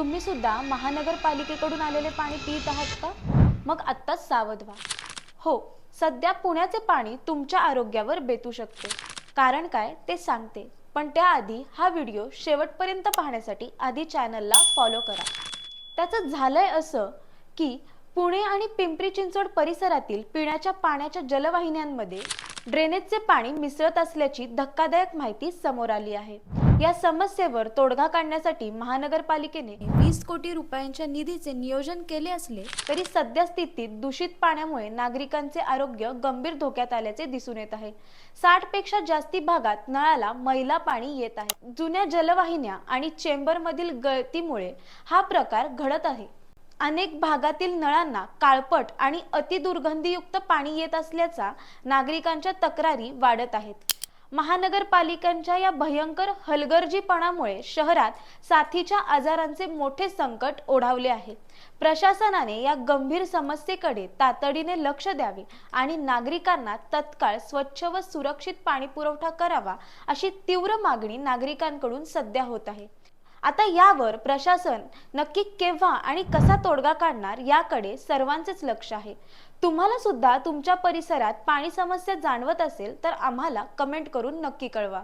तुम्ही सुद्धा महानगरपालिकेकडून आलेले पाणी पित आहात का? मग आत्ताच सावध व्हा. हो, सध्या पुण्याचे पाणी तुमच्या आरोग्यावर बेतू शकते. कारण काय ते सांगते. पण त्याआधी हा व्हिडिओ शेवटपर्यंत पाहण्यासाठी आधी चॅनलला फॉलो करा. त्याचं झालंय असं की पुणे आणि पिंपरी चिंचवड परिसरातील पिण्याच्या पाण्याच्या जलवाहिन्यांमध्ये ड्रेनेजचे पाणी मिसळत असल्याची धक्कादायक माहिती समोर आली आहे. या समस्येवर तोडगा काढण्यासाठी महानगरपालिकेने 20 कोटी रुपयांच्या निधीचे नियोजन केले असले तरी सध्या स्थितीत दूषित पाण्यामुळे नागरिकांचे आरोग्य गंभीर धोक्यात आल्याचे दिसून येत आहे. 60 पेक्षा जास्ती भागात नळाला मैला पाणी येत आहे. जुन्या जलवाहिन्या आणि चेंबरमधील गळतीमुळे हा प्रकार घडत आहे. अनेक भागातील नळांना काळपट आणि अतिदुर्गंधीयुक्त पाणी येत असल्याचा नागरिकांच्या तक्रारी वाढत आहेत. महानगरपालिकांच्या या भयंकर हलगर्जीपणामुळे शहरात साथीच्या आजारांचे मोठे संकट ओढावले आहे. प्रशासनाने या गंभीर समस्येकडे तातडीने लक्ष द्यावे आणि नागरिकांना तत्काळ स्वच्छ व सुरक्षित पाणी पुरवठा करावा अशी तीव्र मागणी नागरिकांकडून सध्या होत आहे. आता यावर प्रशासन नक्की केव्हा आणि कसा तोडगा काढणार याकडे सर्वांचेच लक्ष आहे. तुम्हाला सुद्धा तुमच्या परिसरात पाणी समस्या जाणवत असेल तर आम्हाला कमेंट करून नक्की कळवा.